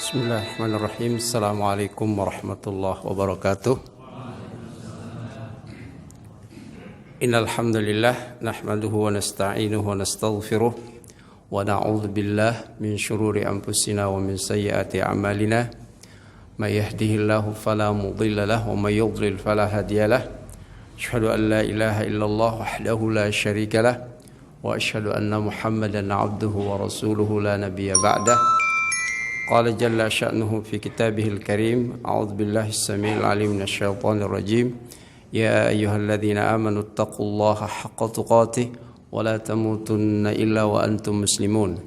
Bismillahirrahmanirrahim. Assalamualaikum warahmatullahi wabarakatuh. Innal hamdalillah nahmaduhu wa nasta'inuhu wa nastaghfiruh wa na'udzu billahi min shururi anfusina wa min sayyiati a'malina. May yahdihillahu fala mudilla lahu wa may yudlil fala hadiya lahu. Asyhadu an la ilaha illallah wahdahu la syarika lahu wa asyhadu anna Muhammadan 'abduhu wa rasuluhu la nabiyya ba'dah. Qala jalla sya'nuhu fi kitabihil karim. A'udzu billahi as-sami'il 'alim minasyaitonir rajim. Ya ayyuhalladzina amanu taqullaha haqqa tuqatih wa la tamutunna illa wa antum muslimun.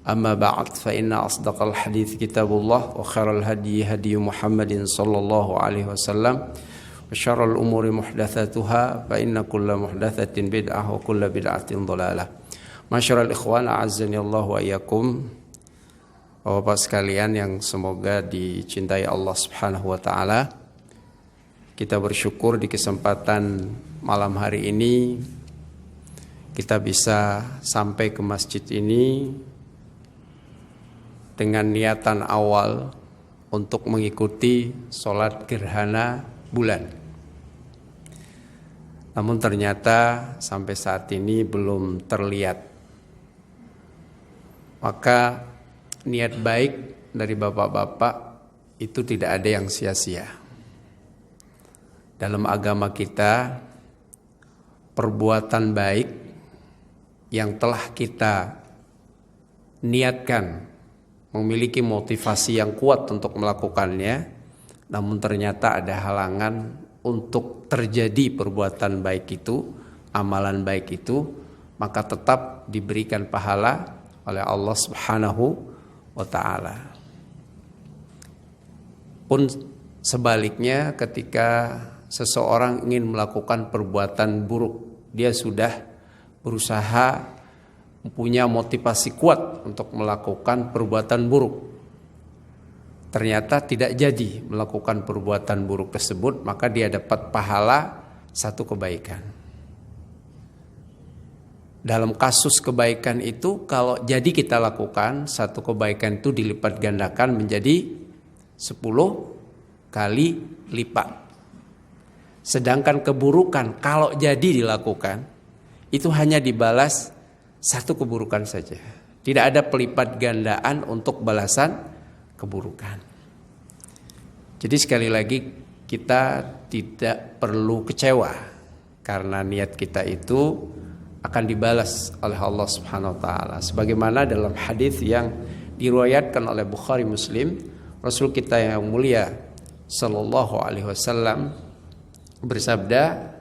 Amma ba'd fa inna asdaqal hadits kitabullah wa khairal hadyi hadyu Muhammadin sallallahu alaihi wasallam wa syarrul umuri muhdatsatuha fa inna kulla muhdatsatin bid'ah wa kulla bid'atin dhalalah. Masyarul ikhwan a'azzani Allah wa iyyakum. Bapak sekalian yang semoga dicintai Allah Subhanahu wa taala. Kita bersyukur di kesempatan malam hari ini kita bisa sampai ke masjid ini dengan niatan awal untuk mengikuti sholat gerhana bulan. Namun ternyata sampai saat ini belum terlihat. Maka niat baik dari bapak-bapak itu tidak ada yang sia-sia. Dalam agama kita, perbuatan baik yang telah kita niatkan memiliki motivasi yang kuat untuk melakukannya, namun ternyata ada halangan untuk terjadi perbuatan baik itu, amalan baik itu, maka tetap diberikan pahala oleh Allah Subhanahu wa ta'ala. Pun sebaliknya ketika seseorang ingin melakukan perbuatan buruk, dia sudah berusaha punya motivasi kuat untuk melakukan perbuatan buruk, ternyata tidak jadi melakukan perbuatan buruk tersebut, maka dia dapat pahala satu kebaikan. Dalam kasus kebaikan itu, kalau jadi kita lakukan, satu kebaikan itu dilipat gandakan menjadi 10 kali lipat. Sedangkan keburukan kalau jadi dilakukan, itu hanya dibalas satu keburukan saja. Tidak ada pelipat gandaan untuk balasan keburukan. Jadi sekali lagi kita tidak perlu kecewa karena niat kita itu akan dibalas oleh Allah Subhanahu wa taala. Sebagaimana dalam hadis yang diriwayatkan oleh Bukhari Muslim, Rasul kita yang mulia sallallahu alaihi wasallam bersabda,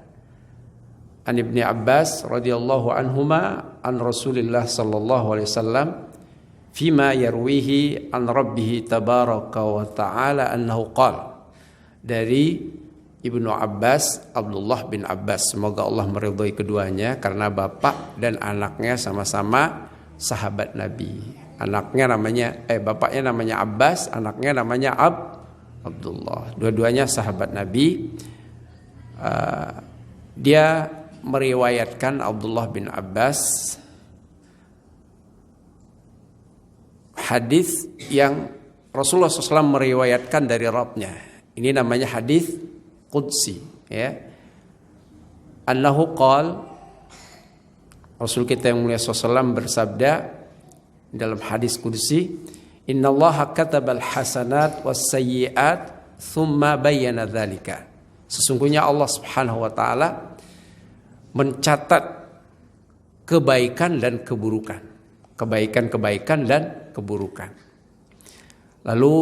An Ibni Abbas radhiyallahu anhuma an Rasulillah sallallahu alaihi wasallam fima yarwihi an rabbih tabaraka wa taala annahu qala. Dari Ibnu Abbas, Abdullah bin Abbas, semoga Allah meridhai keduanya karena bapak dan anaknya sama-sama sahabat Nabi. Bapaknya namanya Abbas, anaknya namanya Abdullah. Dua-duanya sahabat Nabi. Dia meriwayatkan, Abdullah bin Abbas, hadis yang Rasulullah SAW meriwayatkan dari Rabbnya. Ini namanya hadis Qudsi, ya. Annahu qal, Rasul kita yang mulia SAW bersabda dalam hadis Qudsi, innallaha katabal hasanat was sayyiat thumma bayyana dzalika. Sesungguhnya Allah Subhanahu wa taala mencatat kebaikan dan keburukan. Kebaikan-kebaikan dan keburukan. Lalu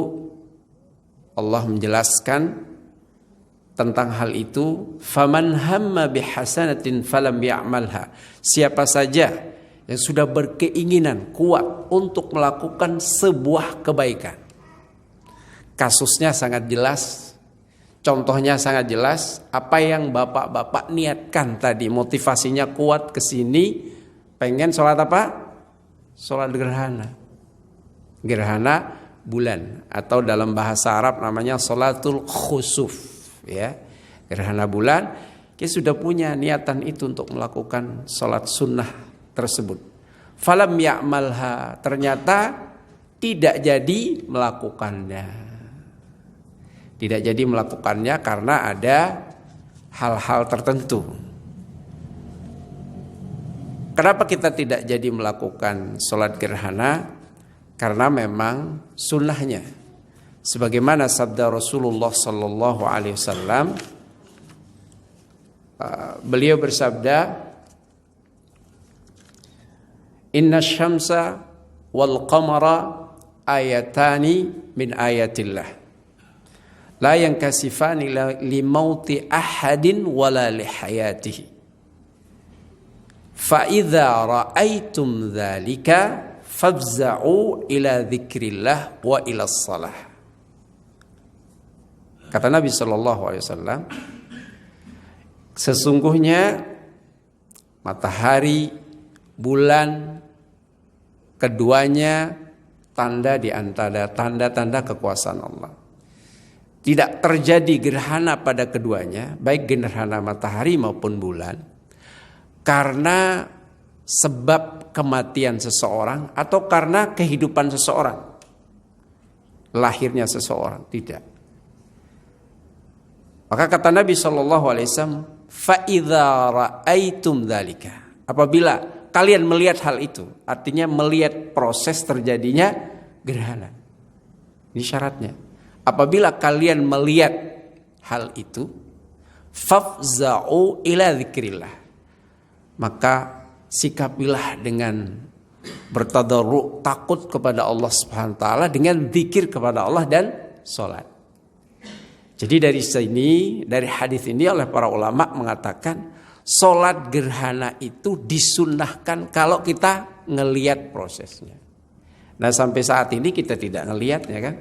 Allah menjelaskan tentang hal itu, faman hamma bihasanatin falam ya'malha. Siapa saja yang sudah berkeinginan kuat untuk melakukan sebuah kebaikan. Kasusnya sangat jelas, contohnya sangat jelas. Apa yang bapak-bapak niatkan tadi, motivasinya kuat ke sini, pengen sholat apa? Sholat gerhana. Gerhana bulan, atau dalam bahasa Arab namanya sholatul khusuf. Ya, gerhana bulan, kita sudah punya niatan itu untuk melakukan sholat sunnah tersebut. Falam ya'malha, ternyata tidak jadi melakukannya. Tidak jadi melakukannya karena ada hal-hal tertentu. Kenapa kita tidak jadi melakukan sholat gerhana? Karena memang sunnahnya. Sebagaimana sabda Rasulullah Sallallahu Alaihi Wasallam, beliau bersabda, Inna syamsa wal qamara ayatani min ayatillah la yankasifani li mauti ahadin wala li hayatihi fa idza ra'aitum dzalika fafza'u ila dzikrillah wa ila shalah. Kata Nabi sallallahu alaihi wasallam, sesungguhnya matahari, bulan, keduanya tanda di antara tanda-tanda kekuasaan Allah. Tidak terjadi gerhana pada keduanya, baik gerhana matahari maupun bulan, karena sebab kematian seseorang atau karena kehidupan seseorang, lahirnya seseorang, tidak. Maka kata Nabi SAW, fa idza ra'aitum dzalika, apabila kalian melihat hal itu, artinya melihat proses terjadinya gerhana. Ini syaratnya. Apabila kalian melihat hal itu, fafza'u ila dzikrillah, maka sikapilah dengan bertadarru', takut kepada Allah Subhanahu wa taala dengan zikir kepada Allah dan salat. Jadi dari sini, dari hadis ini oleh para ulama mengatakan salat gerhana itu disunnahkan kalau kita ngelihat prosesnya. Nah sampai saat ini kita tidak ngelihatnya kan.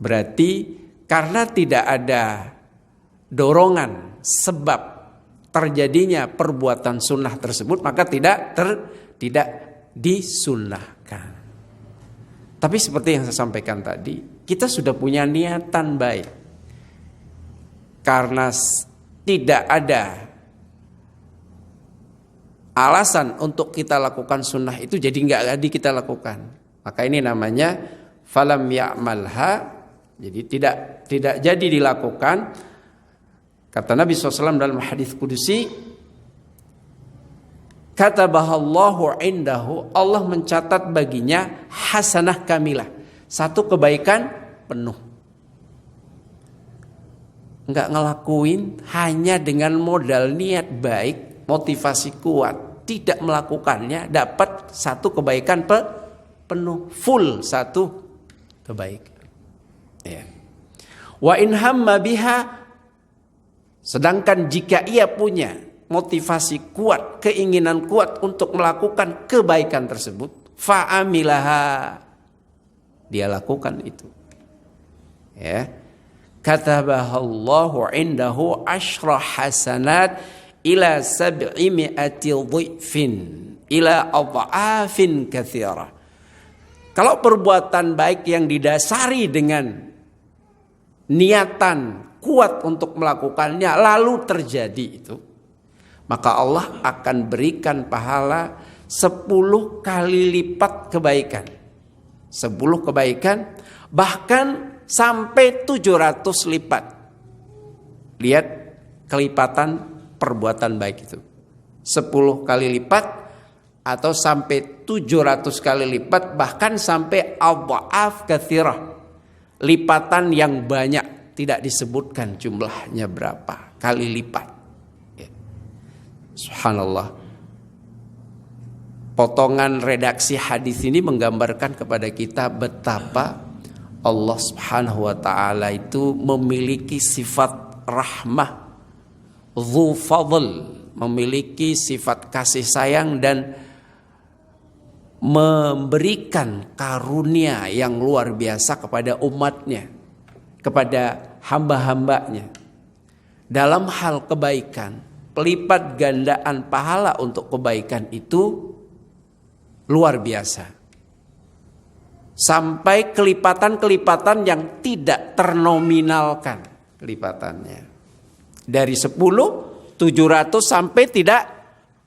Berarti karena tidak ada dorongan sebab terjadinya perbuatan sunnah tersebut, maka tidak disunnahkan. Tapi seperti yang saya sampaikan tadi, kita sudah punya niatan baik. Karena tidak ada alasan untuk kita lakukan sunnah itu, jadi nggak jadi kita lakukan. Maka ini namanya falam ya'malha, jadi tidak jadi dilakukan. Kata Nabi SAW dalam hadis kudusi, katabahallahu indahu, Allah mencatat baginya hasanah kamilah, satu kebaikan penuh. Enggak ngelakuin hanya dengan modal niat baik, motivasi kuat, tidak melakukannya, dapat satu kebaikan penuh, full satu kebaikan. Ya. Wa in hamma biha, sedangkan jika ia punya motivasi kuat, keinginan kuat untuk melakukan kebaikan tersebut, fa'amilaha, dia lakukan itu. Ya. Katabahallahu indahu asyra hasanat ila 700 dhifin ila adhafin katsira. Kalau perbuatan baik yang didasari dengan niatan kuat untuk melakukannya lalu terjadi itu, maka Allah akan berikan pahala 10 kali lipat kebaikan. 10 kebaikan, bahkan sampai 700 lipat. Lihat kelipatan perbuatan baik itu. 10 kali lipat atau sampai 700 kali lipat, bahkan sampai adhaf katsirah. Lipatan yang banyak, tidak disebutkan jumlahnya berapa kali lipat. Ya. Subhanallah. Potongan redaksi hadis ini menggambarkan kepada kita betapa Allah Subhanahu wa taala itu memiliki sifat rahmah, dzu fadl, memiliki sifat kasih sayang dan memberikan karunia yang luar biasa kepada umatnya, kepada hamba-hambanya. Dalam hal kebaikan, pelipat gandaan pahala untuk kebaikan itu luar biasa. Sampai kelipatan-kelipatan yang tidak ternominalkan kelipatannya. Dari 10, 700 sampai tidak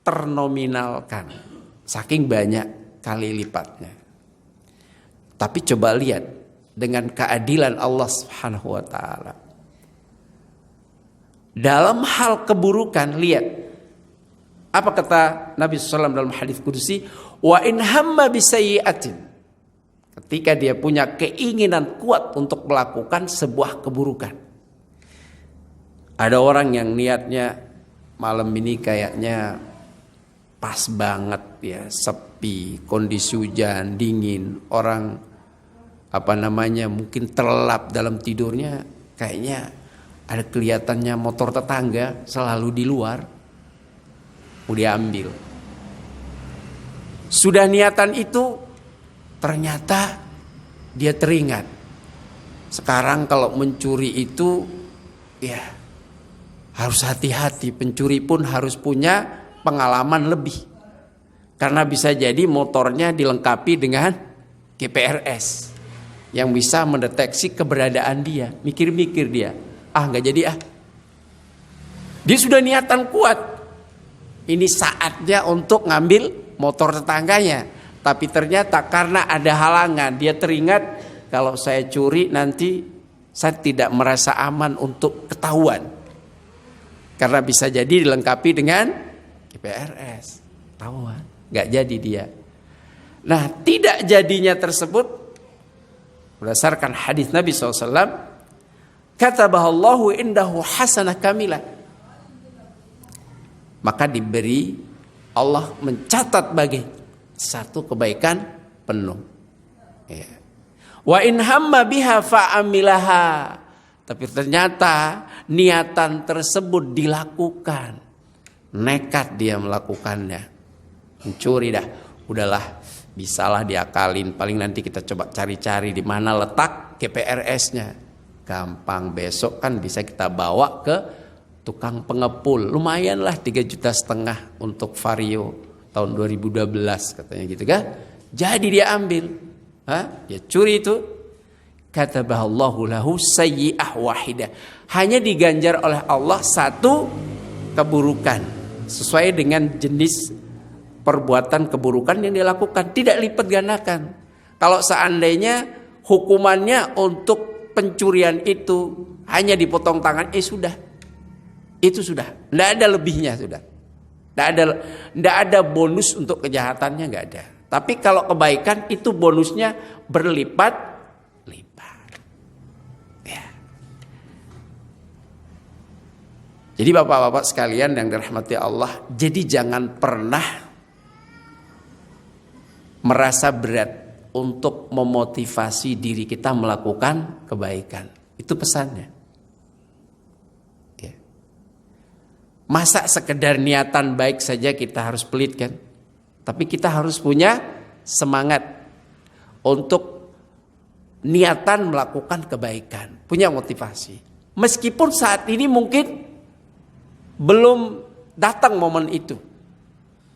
ternominalkan. Saking banyak kali lipatnya. Tapi coba lihat dengan keadilan Allah Subhanahu wa taala. Dalam hal keburukan, lihat apa kata Nabi SAW dalam hadis kudusi, wa in hamma bisayyi'atin. Ketika dia punya keinginan kuat untuk melakukan sebuah keburukan. Ada orang yang niatnya malam ini kayaknya pas banget ya, sepi, kondisi hujan, dingin, orang mungkin terlelap dalam tidurnya, kayaknya ada kelihatannya motor tetangga selalu di luar, udah ambil. Sudah niatan itu, ternyata dia teringat. Sekarang kalau mencuri itu, ya harus hati-hati. Pencuri pun harus punya pengalaman lebih. Karena bisa jadi motornya dilengkapi dengan GPRS yang bisa mendeteksi keberadaan dia. Mikir-mikir dia. Nggak jadi ah. Dia sudah niatan kuat. Ini saatnya untuk ngambil motor tetangganya. Tapi ternyata karena ada halangan, dia teringat kalau saya curi nanti saya tidak merasa aman untuk ketahuan. Karena bisa jadi dilengkapi dengan GPRS. Ketahuan. Nggak jadi dia. Nah, tidak jadinya tersebut berdasarkan hadis Nabi SAW. Katabahallahu indahu hasanah kamilah. Maka diberi, Allah mencatat bagi satu kebaikan penuh. Ya. Wa in hamma biha fa'amilaha. Tapi ternyata niatan tersebut dilakukan. Nekat dia melakukannya. Mencuri dah. Udahlah, bisalah diakalin. Paling nanti kita coba cari-cari di mana letak GPRS-nya. Gampang, besok kan bisa kita bawa ke tukang pengepul. Lumayanlah 3,5 juta untuk Vario tahun 2012 katanya gitu kan. Jadi dia ambil. Dia curi itu. Katabahallahu lahu sayyi'ah wahidah. Hanya diganjar oleh Allah satu keburukan. Sesuai dengan jenis perbuatan keburukan yang dilakukan. Tidak lipat gandakan. Kalau seandainya hukumannya untuk pencurian itu hanya dipotong tangan, sudah. Itu sudah. Tidak ada lebihnya sudah. Tidak ada bonus untuk kejahatannya, nggak ada. Tapi kalau kebaikan itu bonusnya berlipat-lipat. Ya. Jadi bapak-bapak sekalian yang dirahmati Allah, jadi jangan pernah merasa berat untuk memotivasi diri kita melakukan kebaikan. Itu pesannya. Ya. Masa sekedar niatan baik saja kita harus pelit kan? Tapi kita harus punya semangat untuk niatan melakukan kebaikan. Punya motivasi. Meskipun saat ini mungkin belum datang momen itu.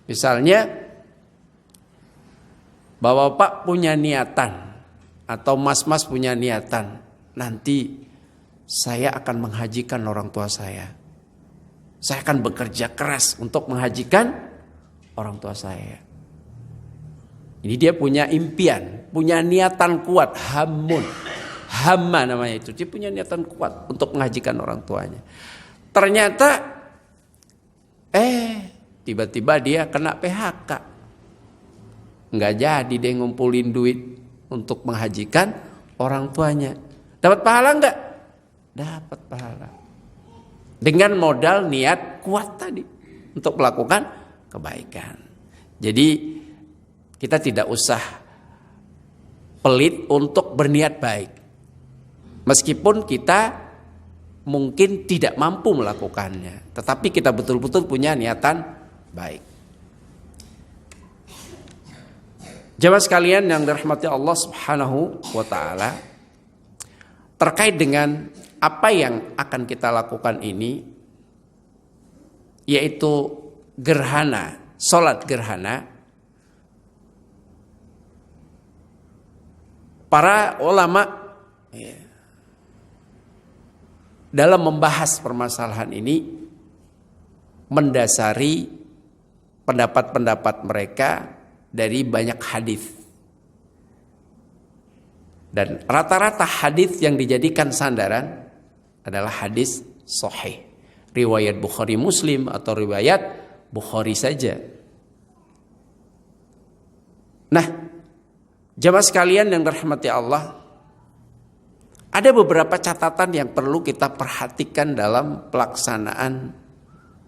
Misalnya Bapak punya niatan atau mas-mas punya niatan, nanti saya akan menghajikan orang tua saya. Saya akan bekerja keras untuk menghajikan orang tua saya. Ini dia punya impian, punya niatan kuat, hamma namanya itu. Dia punya niatan kuat untuk menghajikan orang tuanya. Ternyata tiba-tiba dia kena PHK. Nggak jadi dia ngumpulin duit untuk menghajikan orang tuanya. Dapat pahala nggak? Dapat pahala. Dengan modal niat kuat tadi untuk melakukan kebaikan. Jadi kita tidak usah pelit untuk berniat baik. Meskipun kita mungkin tidak mampu melakukannya, tetapi kita betul-betul punya niatan baik. Jamaah sekalian yang dirahmati Allah Subhanahu wa taala, terkait dengan apa yang akan kita lakukan ini, yaitu gerhana, salat gerhana. Para ulama dalam membahas permasalahan ini mendasari pendapat-pendapat mereka dari banyak hadis. Dan rata-rata hadis yang dijadikan sandaran adalah hadis sahih, riwayat Bukhari Muslim atau riwayat Bukhari saja. Nah, jamaah sekalian yang dirahmati Allah, ada beberapa catatan yang perlu kita perhatikan dalam pelaksanaan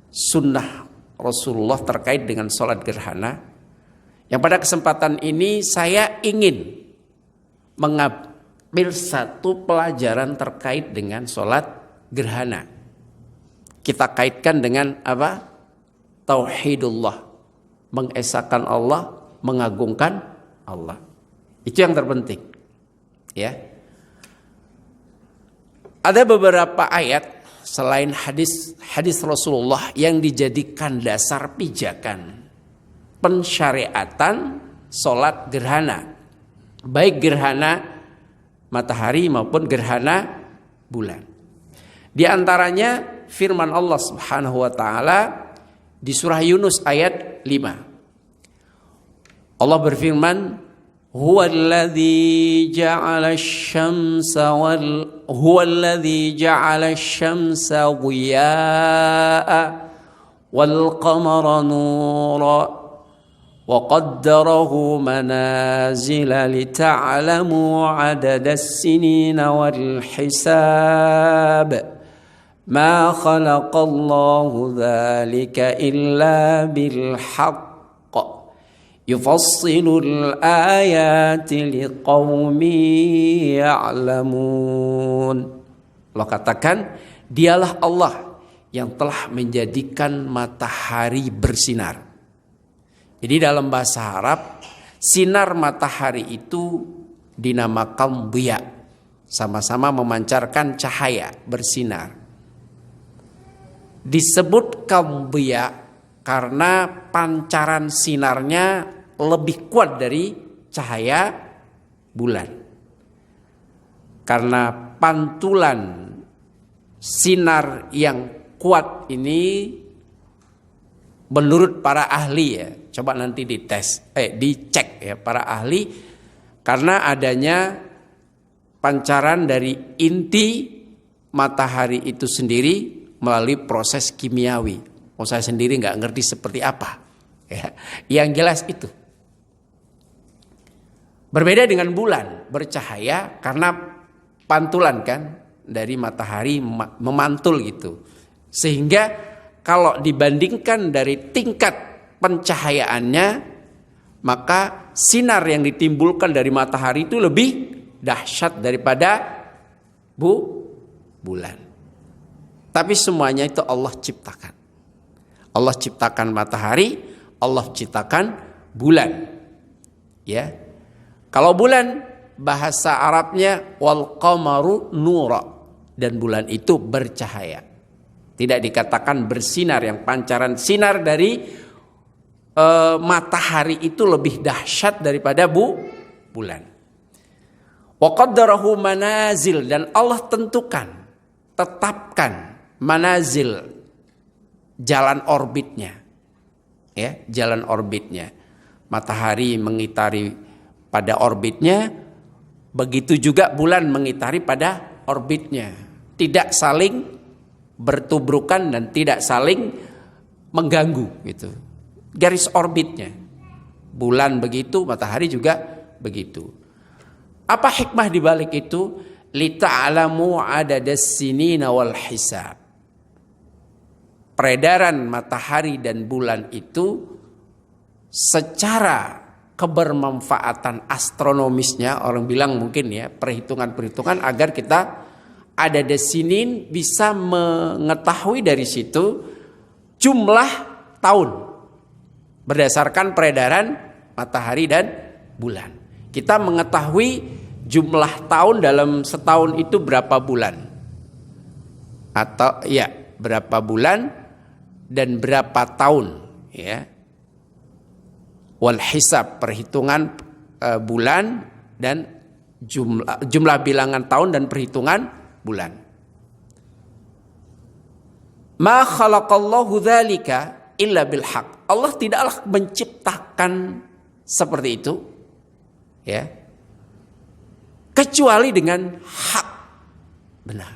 sunnah Rasulullah terkait dengan sholat gerhana. Yang pada kesempatan ini saya ingin mengambil satu pelajaran terkait dengan sholat gerhana. Kita kaitkan dengan apa? Tauhidullah, mengesahkan Allah, mengagungkan Allah. Itu yang terpenting. Ya. Ada beberapa ayat selain hadis Rasulullah yang dijadikan dasar pijakan pensyariatan sholat gerhana, baik gerhana matahari maupun gerhana bulan. Di antaranya firman Allah Subhanahu wa taala di surah Yunus ayat 5. Allah berfirman, Huwallazi ja'ala asy-syamsa ضياءً والقمر نورا وقدره منازل لتعلموا عدد السنين والحساب ما خلق الله ذلك إلا بالحق Yufassilul ayati liqaumin ya'lamun. Allah katakan, dialah Allah yang telah menjadikan matahari bersinar. Jadi dalam bahasa Arab, sinar matahari itu dinamakan dhiya, sama-sama memancarkan cahaya, bersinar. Disebutkan dhiya karena pancaran sinarnya lebih kuat dari cahaya bulan. Karena pantulan sinar yang kuat ini menurut para ahli ya, coba nanti dicek ya para ahli, karena adanya pancaran dari inti matahari itu sendiri melalui proses kimiawi. Saya sendiri nggak ngerti seperti apa. Ya, yang jelas itu. Berbeda dengan bulan bercahaya karena pantulan kan dari matahari memantul gitu. Sehingga kalau dibandingkan dari tingkat pencahayaannya, maka sinar yang ditimbulkan dari matahari itu lebih dahsyat daripada bulan. Tapi semuanya itu Allah ciptakan. Allah ciptakan matahari, Allah ciptakan bulan. Ya. Kalau bulan bahasa Arabnya wal qamaru nura, dan bulan itu bercahaya. Tidak dikatakan bersinar, yang pancaran sinar dari matahari itu lebih dahsyat daripada bulan. Wa qaddarahu manazil, dan Allah tetapkan manazil, jalan orbitnya, ya, jalan orbitnya. Matahari mengitari pada orbitnya, begitu juga bulan mengitari pada orbitnya. Tidak saling bertubrukan dan tidak saling mengganggu gitu. Garis orbitnya. Bulan begitu, matahari juga begitu. Apa hikmah di balik itu? Lita'alamu adadas sinina wal hisab. Peredaran matahari dan bulan itu secara kebermanfaatan astronomisnya, orang bilang mungkin ya perhitungan-perhitungan agar kita ada desinin bisa mengetahui dari situ jumlah tahun berdasarkan peredaran matahari dan bulan. Kita mengetahui jumlah tahun dalam setahun itu berapa bulan, atau ya berapa bulan dan berapa tahun, ya. Wal hisab, perhitungan bulan dan jumlah bilangan tahun dan perhitungan bulan. Ma khalaqallahu dzalika illa bil haq. Allah tidaklah menciptakan seperti itu, ya, kecuali dengan hak benar.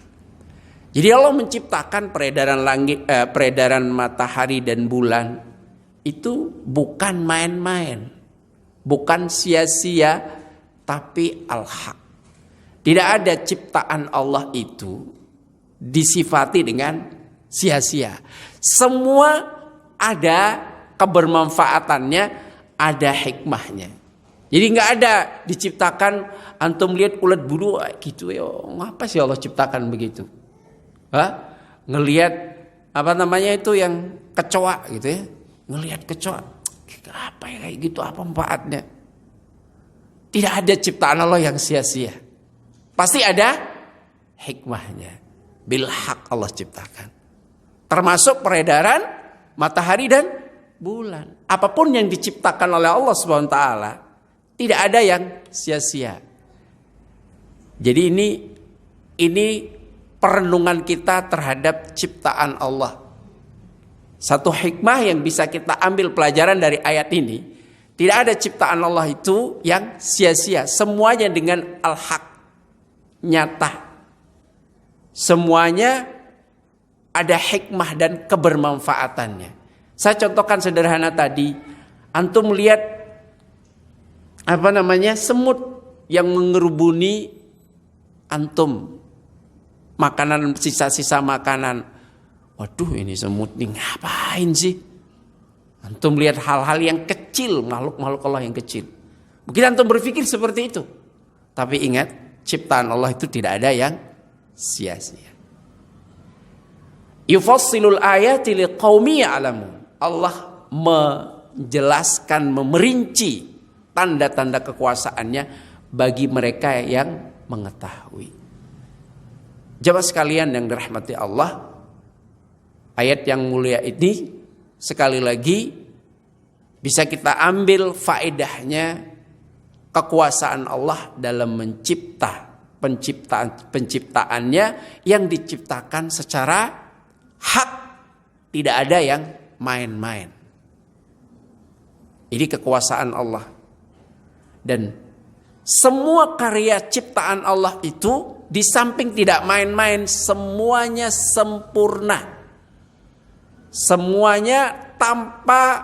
Jadi Allah menciptakan peredaran langit, peredaran matahari dan bulan itu bukan main-main, bukan sia-sia, tapi al-haq. Tidak ada ciptaan Allah itu disifati dengan sia-sia. Semua ada kebermanfaatannya, ada hikmahnya. Jadi nggak ada diciptakan antum lihat ulat bulu gitu ya, ngapa sih Allah ciptakan begitu? Ngelihat apa namanya itu yang kecoa gitu ya, ngelihat kecoa, apa ya kayak gitu, apa manfaatnya? Tidak ada ciptaan Allah yang sia-sia. Pasti ada hikmahnya. Bil haq Allah ciptakan. Termasuk peredaran matahari dan bulan. Apapun yang diciptakan oleh Allah Subhanahu wa taala, tidak ada yang sia-sia. Jadi ini perenungan kita terhadap ciptaan Allah. Satu hikmah yang bisa kita ambil pelajaran dari ayat ini, tidak ada ciptaan Allah itu yang sia-sia. Semuanya dengan al-haq, nyata. Semuanya ada hikmah dan kebermanfaatannya. Saya contohkan sederhana tadi, antum lihat apa namanya semut yang mengerubuni antum, makanan, sisa-sisa makanan. Waduh, ini semut nih ngapain sih? Antum lihat hal-hal yang kecil, makhluk-makhluk Allah yang kecil. Mungkin antum berpikir seperti itu. Tapi ingat, ciptaan Allah itu tidak ada yang sia-sia. Yufassilul ayati liqaumi ya'lamun. Allah menjelaskan, memerinci tanda-tanda kekuasaannya bagi mereka yang mengetahui. Jemaah sekalian yang dirahmati Allah, ayat yang mulia ini sekali lagi bisa kita ambil faedahnya kekuasaan Allah dalam penciptaannya yang diciptakan secara hak, tidak ada yang main-main. Ini kekuasaan Allah. Dan semua karya ciptaan Allah itu di samping tidak main-main, semuanya sempurna. Semuanya tanpa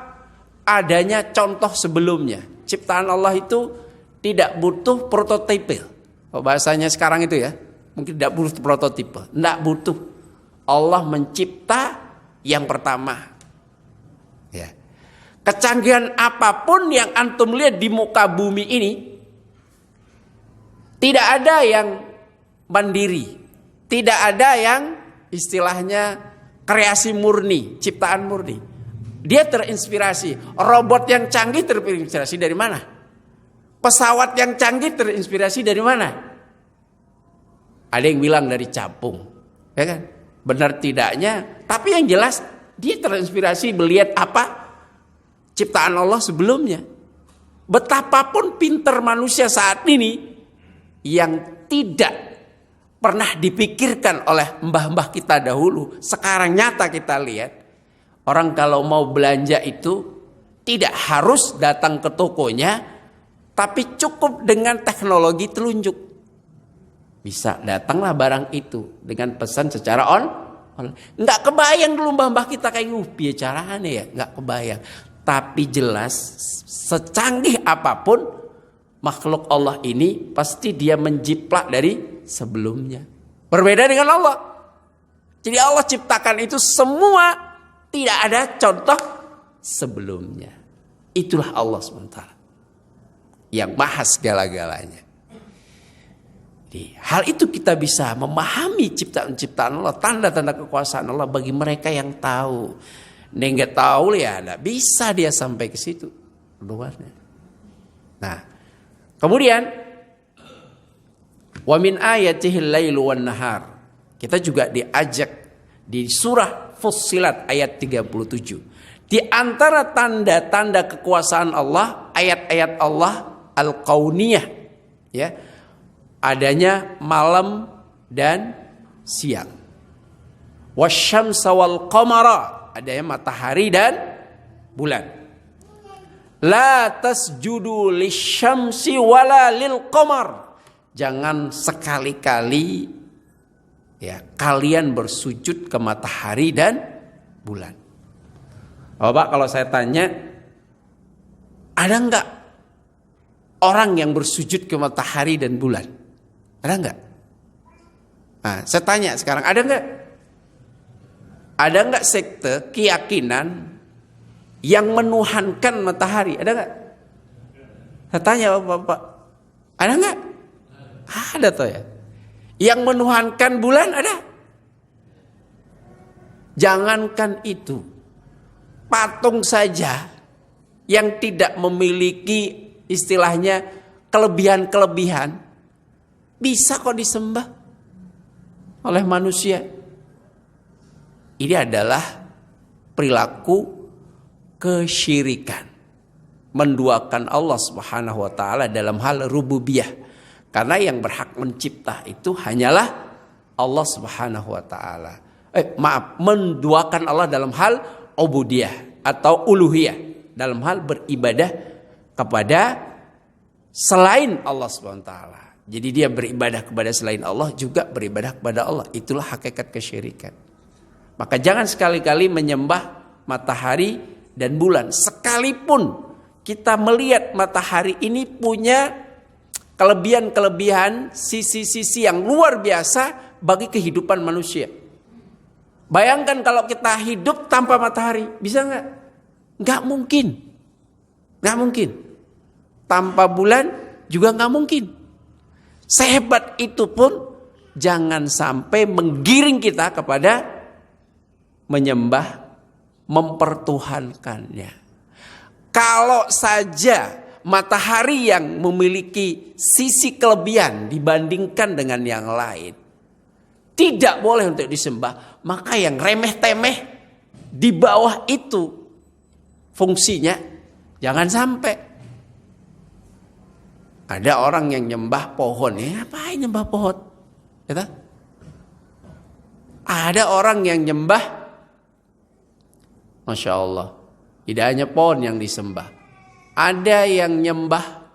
adanya contoh sebelumnya. Ciptaan Allah itu tidak butuh prototipe. Bahasanya sekarang itu ya, mungkin tidak butuh prototipe. Tidak butuh. Allah mencipta yang pertama. Ya. Kecanggihan apapun yang antum lihat di muka bumi ini, tidak ada yang mandiri, tidak ada yang istilahnya kreasi murni, ciptaan murni. Dia terinspirasi. Robot yang canggih terinspirasi dari mana? Pesawat yang canggih terinspirasi dari mana? Ada yang bilang dari capung, ya kan? Benar tidaknya, tapi yang jelas dia terinspirasi melihat apa ciptaan Allah sebelumnya. Betapapun pintar manusia saat ini yang tidak pernah dipikirkan oleh mbah-mbah kita dahulu, sekarang nyata kita lihat. Orang kalau mau belanja itu tidak harus datang ke tokonya, tapi cukup dengan teknologi telunjuk. Bisa datanglah barang itu dengan pesan secara online. Nggak kebayang dulu mbah-mbah kita kayak piye caranya ya, nggak kebayang. Tapi jelas secanggih apapun makhluk Allah ini pasti dia menjiplak dari sebelumnya. Berbeda dengan Allah. Jadi Allah ciptakan itu semua tidak ada contoh sebelumnya. Itulah Allah SWT yang maha segala-galanya. Hal itu kita bisa memahami ciptaan-ciptaan Allah, tanda-tanda kekuasaan Allah bagi mereka yang tahu. Nih nggak tahu ya, nggak bisa dia sampai ke situ luarnya. Nah, kemudian wa min ayatihil lailu wan nahar. Kita juga diajak di surah Fussilat ayat 37. Di antara tanda-tanda kekuasaan Allah, ayat-ayat Allah al-kauniyah, ya. Adanya malam dan siang. Wasyamsa wal qamara, adanya matahari dan bulan. La tasjudu lisyamsi wala lil qamar. jangan sekali-kali ya kalian bersujud ke matahari dan bulan. Bapak, kalau saya tanya, ada enggak orang yang bersujud ke matahari dan bulan? Ada enggak? Nah, saya tanya sekarang, ada enggak? Ada enggak sekte keyakinan yang menuhankan matahari? Ada enggak? Saya tanya Bapak, ada enggak? Ada toh ya. Yang menuhankan bulan ada? Jangankan itu, patung saja yang tidak memiliki istilahnya kelebihan-kelebihan bisa kok disembah oleh manusia. Ini adalah perilaku kesyirikan, menduakan Allah Subhanahu wa taala dalam hal rububiyah. Karena yang berhak mencipta itu hanyalah Allah Subhanahu wa taala. Menduakan Allah dalam hal ubudiyah atau uluhiyah, dalam hal beribadah kepada selain Allah Subhanahu wa taala. Jadi dia beribadah kepada selain Allah juga beribadah kepada Allah. Itulah hakikat kesyirikan. Maka jangan sekali-kali menyembah matahari dan bulan. Sekalipun kita melihat matahari ini punya kelebihan-kelebihan, sisi-sisi yang luar biasa bagi kehidupan manusia. Bayangkan kalau kita hidup tanpa matahari, bisa nggak? Nggak mungkin. Nggak mungkin. Tanpa bulan juga nggak mungkin. Sehebat itu pun jangan sampai menggiring kita kepada menyembah, mempertuhankannya. Kalau saja matahari yang memiliki sisi kelebihan dibandingkan dengan yang lain tidak boleh untuk disembah, maka yang remeh-temeh di bawah itu fungsinya jangan sampai. Ada orang yang nyembah pohon, ya ngapain nyembah pohon? Ya, ada orang yang nyembah, Masya Allah, tidak hanya pohon yang disembah. Ada yang nyembah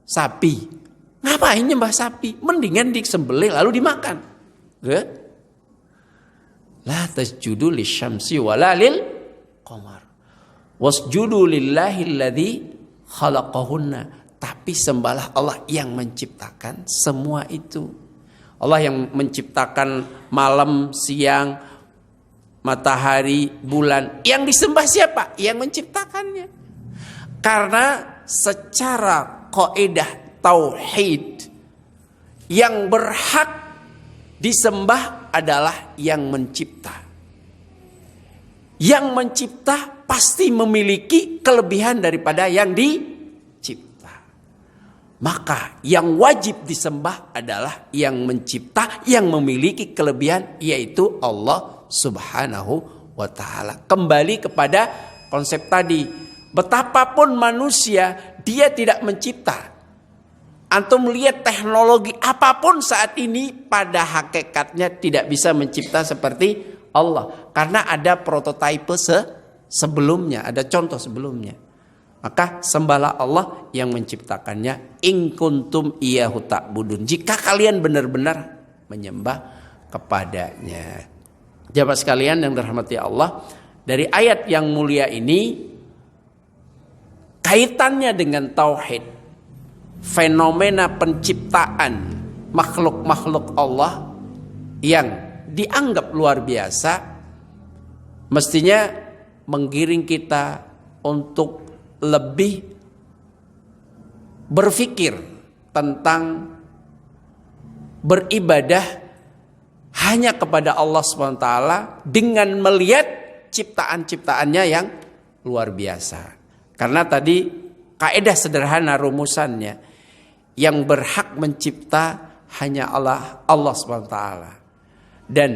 sapi. Ngapain nyembah sapi? Mendingan disembelih lalu dimakan. La tasjudu lisyamsi wala lil qamar. Wasjudu lillahi alladzi khalaqahunna. Tapi sembahlah Allah yang menciptakan semua itu. Allah yang menciptakan malam, siang, matahari, bulan. Yang disembah siapa? Yang menciptakannya. Karena secara kaidah tauhid yang berhak disembah adalah yang mencipta. Yang mencipta pasti memiliki kelebihan daripada yang dicipta. Maka yang wajib disembah adalah yang mencipta, yang memiliki kelebihan, yaitu Allah Subhanahu wa ta'ala. Kembali kepada konsep tadi, betapapun manusia dia tidak mencipta. Antum lihat teknologi apapun saat ini pada hakikatnya tidak bisa mencipta seperti Allah. Karena ada prototipe sebelumnya, ada contoh sebelumnya. Maka sembahlah Allah yang menciptakannya. In kuntum iyyahu ta'budun. Jika kalian benar-benar menyembah kepadanya. Jamaah sekalian yang dirahmati Allah, dari ayat yang mulia ini kaitannya dengan tauhid, fenomena penciptaan makhluk-makhluk Allah yang dianggap luar biasa, mestinya menggiring kita untuk lebih berpikir tentang beribadah hanya kepada Allah SWT dengan melihat ciptaan-ciptaannya yang luar biasa. Karena tadi kaidah sederhana rumusannya, yang berhak mencipta hanya Allah SWT. Dan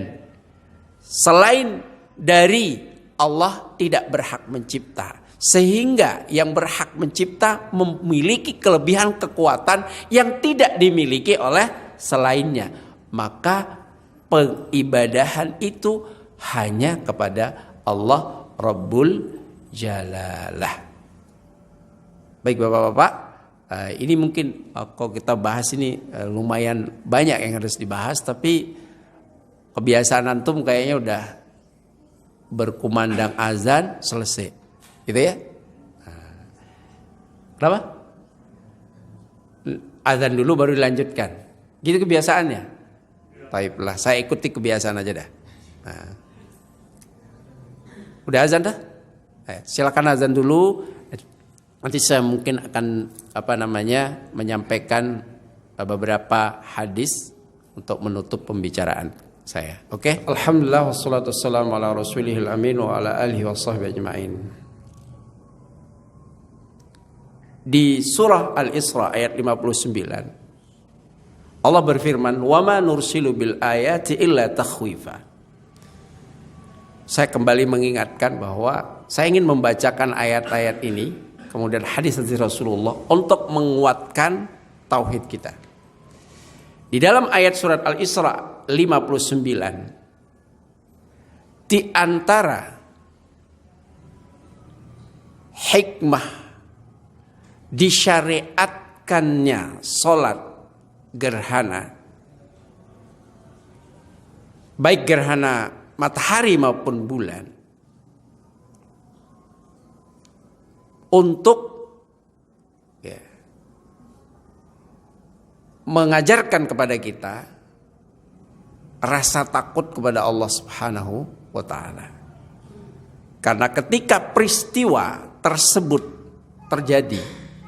selain dari Allah tidak berhak mencipta. Sehingga yang berhak mencipta memiliki kelebihan kekuatan yang tidak dimiliki oleh selainnya. Maka pengibadahan itu hanya kepada Allah Rabbul Jalalah. Baik Bapak-bapak, Ini mungkin kalau kita bahas ini lumayan banyak yang harus dibahas, tapi kebiasaan antum kayaknya udah berkumandang azan selesai, gitu ya? Kenapa? Azan dulu baru dilanjutkan, gitu kebiasaannya. Taiblah, saya ikuti kebiasaan aja dah. Udah azan dah? Silakan azan dulu. Nanti saya mungkin akan menyampaikan beberapa hadis untuk menutup pembicaraan saya. Oke? Alhamdulillah wassalatu wassalamu ala rasulihil amin wa ala alihi washabbihi ajma'in. Di surah Al-Isra ayat 59 Allah berfirman, "Wa ma nursilu bil ayati illa takhwifa." Saya kembali mengingatkan bahwa saya ingin membacakan ayat-ayat ini, kemudian hadis dari Rasulullah untuk menguatkan tauhid kita. Di dalam ayat surat Al-Isra 59, di antara hikmah disyariatkannya sholat gerhana, baik gerhana matahari maupun bulan, untuk mengajarkan kepada kita rasa takut kepada Allah Subhanahu wa ta'ala. Karena ketika peristiwa tersebut terjadi,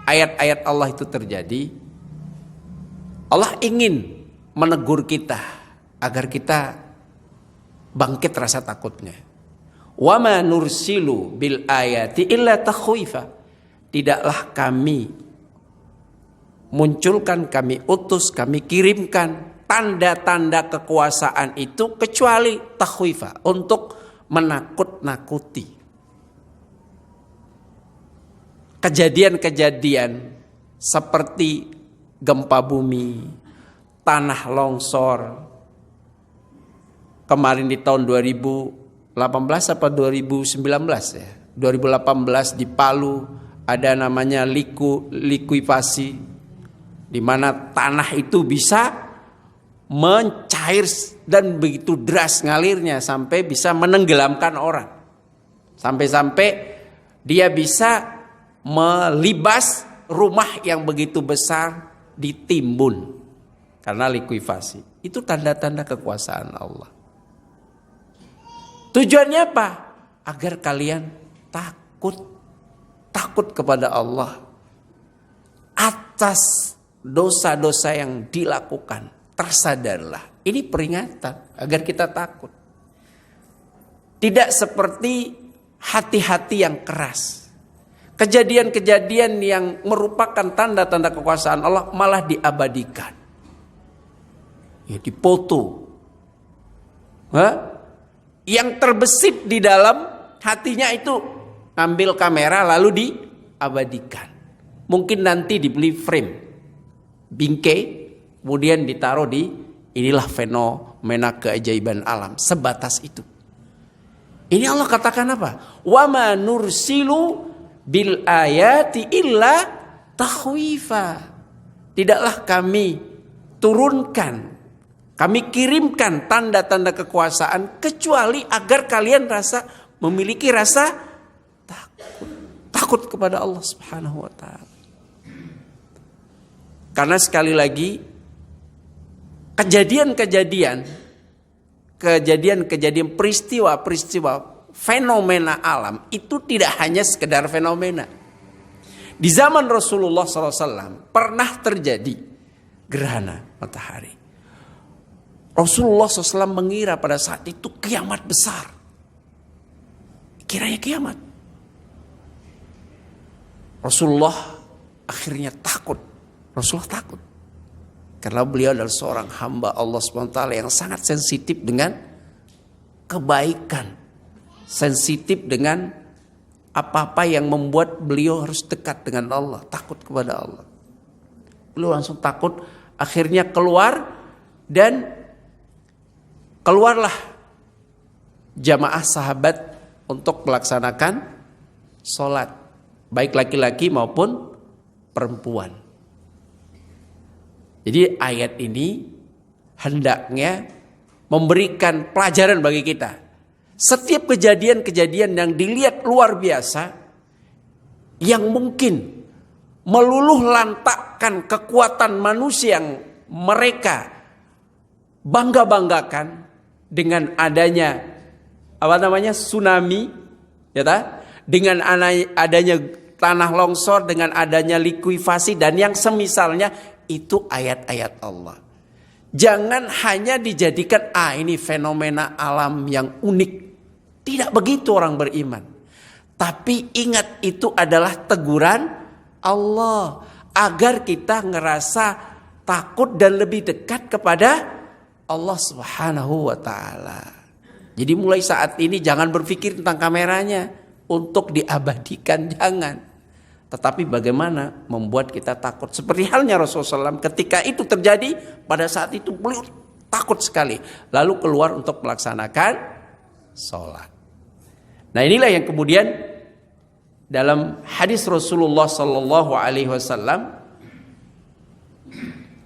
ayat-ayat Allah itu terjadi, Allah ingin menegur kita agar kita bangkit rasa takutnya. Wa ma nursilu bil ayati illa takhwifa. Tidaklah kami munculkan, kami utus, kami kirimkan tanda-tanda kekuasaan itu kecuali takhwifa, untuk menakut-nakuti. Kejadian-kejadian seperti gempa bumi, tanah longsor. Kemarin di tahun 2018 apa 2019 ya? 2018 di Palu ada namanya likuifasi, di mana tanah itu bisa mencair dan begitu deras ngalirnya sampai bisa menenggelamkan orang. Sampai-sampai dia bisa melibas rumah yang begitu besar ditimbun karena likuifasi. Itu tanda-tanda kekuasaan Allah. Tujuannya apa? Agar kalian takut kepada Allah atas dosa-dosa yang dilakukan. Tersadarlah. Ini peringatan agar kita takut. Tidak seperti hati-hati yang keras. Kejadian-kejadian yang merupakan tanda-tanda kekuasaan Allah malah diabadikan. Ya, dipoto. Yang terbesit di dalam hatinya itu ambil kamera lalu diabadikan. Mungkin nanti dibeli frame, bingkai, kemudian ditaruh di inilah fenomena keajaiban alam. Sebatas itu. Ini Allah katakan apa? Wa ma nursilu bil ayati illa takhwifa. Tidaklah kami turunkan, kami kirimkan tanda-tanda kekuasaan kecuali agar kalian memiliki rasa takut kepada Allah Subhanahu wa ta'ala. Karena sekali lagi kejadian-kejadian peristiwa-peristiwa fenomena alam itu tidak hanya sekedar fenomena. Di zaman Rasulullah SAW pernah terjadi gerhana matahari. Rasulullah SAW mengira pada saat itu kiamat besar. Kiranya kiamat. Rasulullah akhirnya takut. Rasulullah takut. Karena beliau adalah seorang hamba Allah SWT yang sangat sensitif dengan kebaikan. Sensitif dengan apa-apa yang membuat beliau harus dekat dengan Allah. Takut kepada Allah. Beliau langsung takut. Akhirnya keluar. Dan keluarlah jamaah sahabat untuk melaksanakan sholat. Baik laki-laki maupun perempuan. Jadi ayat ini hendaknya memberikan pelajaran bagi kita. Setiap kejadian-kejadian yang dilihat luar biasa, yang mungkin meluluh lantakkan kekuatan manusia yang mereka bangga-banggakan dengan adanya tsunami, dengan adanya tanah longsor, dengan adanya likuifasi dan yang semisalnya, itu ayat-ayat Allah. Jangan hanya dijadikan ini fenomena alam yang unik. Tidak begitu orang beriman. Tapi ingat, itu adalah teguran Allah agar kita ngerasa takut dan lebih dekat kepada Allah Subhanahu wa taala. Jadi mulai saat ini jangan berpikir tentang kameranya untuk diabadikan, jangan. Tetapi bagaimana membuat kita takut. Seperti halnya Rasulullah SAW ketika itu terjadi, pada saat itu beliau takut sekali. Lalu keluar untuk melaksanakan sholat. Nah, inilah yang kemudian dalam hadis Rasulullah SAW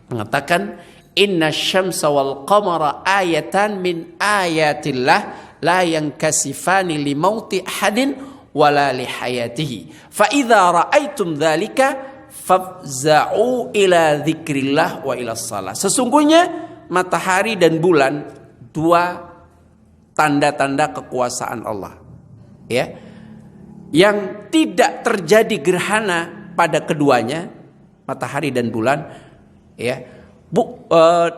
mengatakan, Inna syamsa wal qamara ayatan min ayatillah la yankasifani li mauti ahadin wala li hayatihi. Fa idza ra'aitum dzalika fafza'u ila dzikrillah wa ila shalah. Sesungguhnya matahari dan bulan dua tanda-tanda kekuasaan Allah. Ya. Yang tidak terjadi gerhana pada keduanya, matahari dan bulan, ya.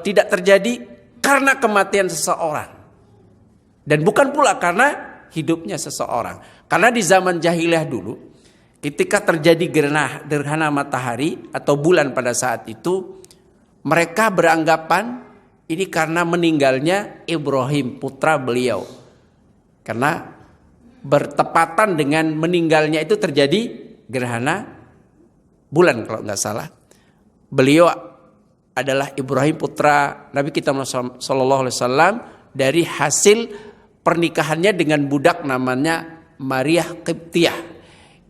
Tidak terjadi karena kematian seseorang dan bukan pula karena hidupnya seseorang. Karena di zaman jahiliyah dulu, ketika terjadi gerhana matahari atau bulan pada saat itu, mereka beranggapan ini karena meninggalnya Ibrahim, putra beliau. Karena bertepatan dengan meninggalnya itu terjadi gerhana bulan kalau nggak salah. Beliau adalah Ibrahim, putra Nabi kita Muhammad SAW, dari hasil pernikahannya dengan budak namanya Maria Qibtiyah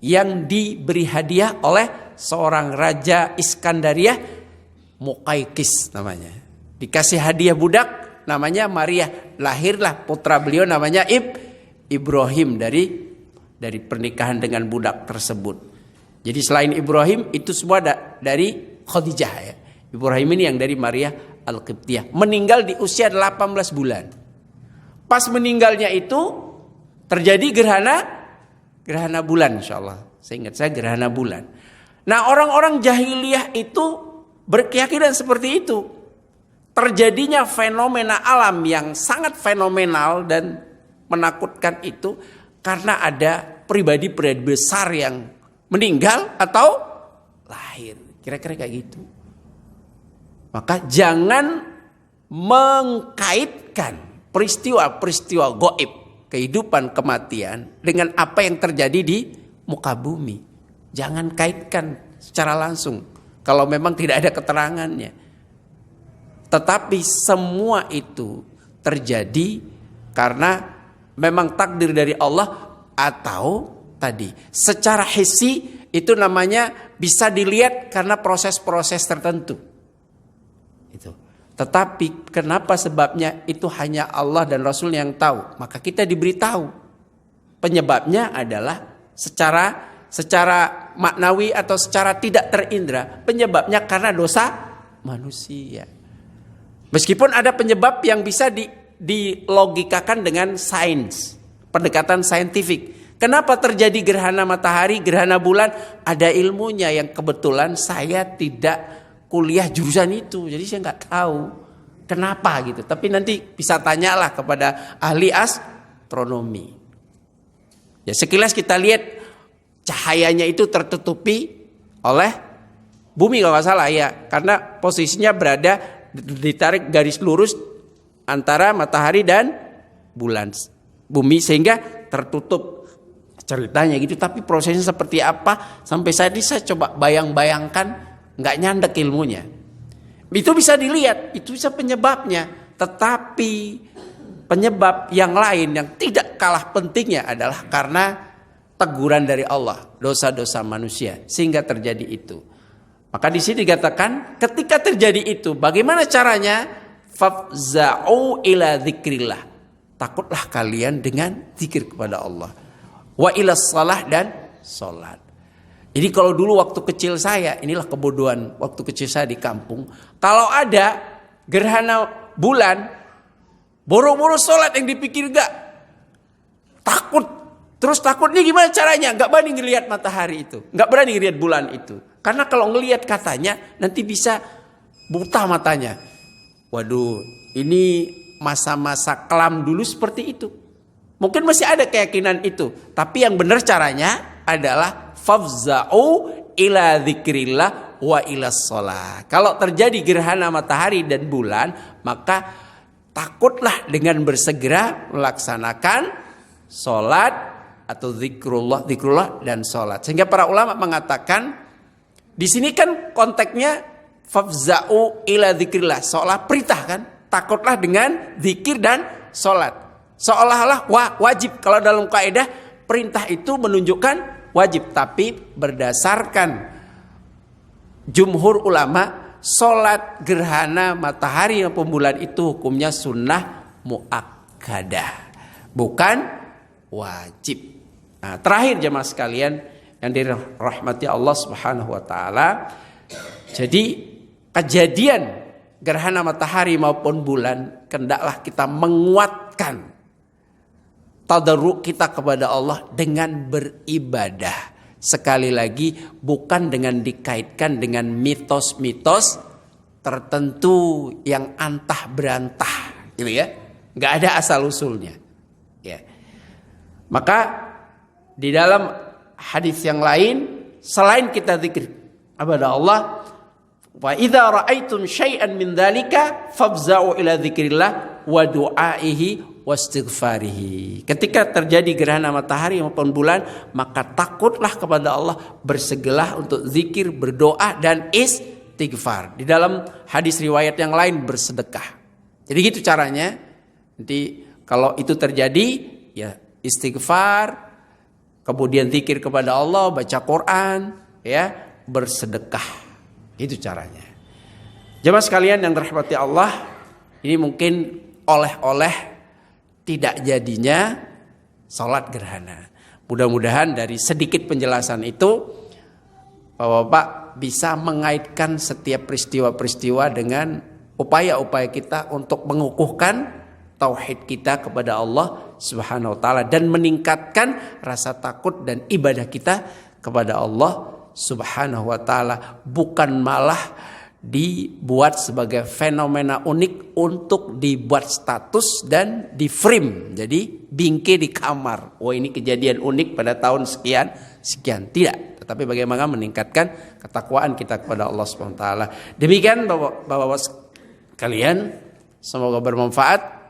yang diberi hadiah oleh seorang raja Iskandaria, Muqaykis namanya. Dikasih hadiah budak namanya Maria, lahirlah putra beliau namanya Ibrahim dari pernikahan dengan budak tersebut. Jadi selain Ibrahim itu semua dari Khadijah, ya. Ibrahim ini yang dari Maria Al-Qibtiyah. Meninggal di usia 18 bulan. Pas meninggalnya itu terjadi gerhana bulan, insyaallah. Saya ingat gerhana bulan. Nah, orang-orang jahiliyah itu berkeyakinan seperti itu. Terjadinya fenomena alam yang sangat fenomenal dan menakutkan itu karena ada pribadi-pribadi besar yang meninggal atau lahir. Kira-kira kayak gitu. Maka jangan mengkaitkan peristiwa-peristiwa gaib, kehidupan, kematian dengan apa yang terjadi di muka bumi. Jangan kaitkan secara langsung kalau memang tidak ada keterangannya. Tetapi semua itu terjadi karena memang takdir dari Allah, atau tadi secara hissi itu namanya bisa dilihat karena proses-proses tertentu. Itu. Tetapi kenapa sebabnya itu hanya Allah dan Rasul yang tahu. Maka kita diberitahu penyebabnya adalah secara maknawi atau secara tidak terindra. Penyebabnya karena dosa manusia. Meskipun ada penyebab yang bisa dilogikakan dengan sains, pendekatan saintifik. Kenapa terjadi gerhana matahari, gerhana bulan? Ada ilmunya yang kebetulan saya tidak kuliah jurusan itu, jadi saya nggak tahu kenapa gitu. Tapi nanti bisa tanyalah kepada ahli astronomi. Ya, sekilas kita lihat cahayanya itu tertutupi oleh bumi kalau nggak salah ya, karena posisinya berada ditarik garis lurus antara matahari dan bulan bumi sehingga tertutup ceritanya gitu. Tapi prosesnya seperti apa sampai saat ini saya coba bayang-bayangkan, nggak nyandek ilmunya. Itu bisa dilihat, itu bisa penyebabnya. Tetapi penyebab yang lain yang tidak kalah pentingnya adalah karena teguran dari Allah, dosa-dosa manusia sehingga terjadi itu. Maka di sini dikatakan ketika terjadi itu, bagaimana caranya? Fafza'u ila dzikrillah. Takutlah kalian dengan zikir kepada Allah. Wa ila shalah, dan salat. Jadi kalau dulu waktu kecil saya, inilah kebodohan waktu kecil saya di kampung, kalau ada gerhana bulan, boro-boro salat yang dipikir gak takut. Terus takutnya gimana caranya? Gak berani ngelihat matahari itu, gak berani ngelihat bulan itu. Karena kalau ngelihat katanya nanti bisa buta matanya. Waduh, ini masa-masa kelam dulu seperti itu. Mungkin masih ada keyakinan itu, tapi yang benar caranya adalah fafza'u ila dzikrillah wa ila shalah. Kalau terjadi gerhana matahari dan bulan, maka takutlah dengan bersegera melaksanakan salat atau zikrullah dan salat. Sehingga para ulama mengatakan di sini kan konteksnya fafza'u ila dzikrillah, seolah perintah kan, takutlah dengan zikir dan salat. Seolah-olah wajib. Kalau dalam kaidah perintah itu menunjukkan wajib, tapi berdasarkan jumhur ulama, salat gerhana matahari maupun bulan itu hukumnya sunnah muakkadah, bukan wajib. Nah, terakhir jemaah sekalian yang dirahmati Allah Subhanahu wa taala, jadi kejadian gerhana matahari maupun bulan hendaklah kita menguatkan tadarruk kita kepada Allah dengan beribadah. Sekali lagi, bukan dengan dikaitkan dengan mitos-mitos tertentu yang antah berantah, gitu ya. Nggak ada asal usulnya. Ya. Maka di dalam hadis yang lain, selain kita zikir kepada Allah, wa idza ra'aitum syai'an min dzalika fafza'u ila dzikrillah wa du'aihi wastighfarihi. Ketika terjadi gerhana matahari maupun bulan, maka takutlah kepada Allah, bersegeralah untuk zikir, berdoa dan istighfar. Di dalam hadis riwayat yang lain bersedekah. Jadi gitu caranya. Nanti kalau itu terjadi, ya istighfar, kemudian zikir kepada Allah, baca Quran, ya, bersedekah. Itu caranya. Jemaah sekalian yang dirahmati Allah, ini mungkin oleh-oleh tidak jadinya salat gerhana. Mudah-mudahan dari sedikit penjelasan itu Bapak-bapak bisa mengaitkan setiap peristiwa-peristiwa dengan upaya-upaya kita untuk mengukuhkan tauhid kita kepada Allah Subhanahu wa taala dan meningkatkan rasa takut dan ibadah kita kepada Allah Subhanahu wa taala, bukan malah dibuat sebagai fenomena unik untuk dibuat status dan di frame. Jadi bingkai di kamar. Oh, ini kejadian unik pada tahun sekian. Tidak. Tetapi bagaimana meningkatkan ketakwaan kita kepada Allah Subhanahu wa taala. Demikian Bapak-bapak sekalian, semoga bermanfaat.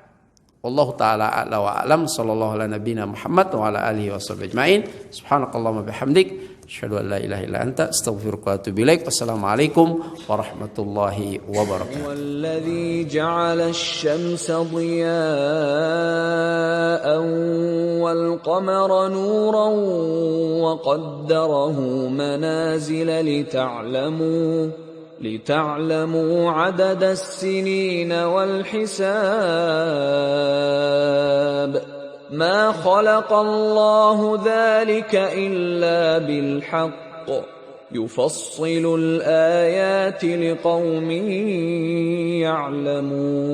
Wallahu taala a'la wa a'lam. Sallallahu ala nabiyina Muhammad wa ala alihi washabbihi ajmain. Subhanakallahumma bihamdik, asyhadu an la ilaha illa anta, astaghfiruka wa atubu ilaik. Wassalamualaikum warahmatullahi wabarakatuh. Walladzi ja'ala asy-syamsa diya'an wal qamara nuran wa qaddarahu manazila لتعلموا عدد السنين والحساب ما خلق الله ذلك إلا بالحق يفصل الآيات لقوم يعلمون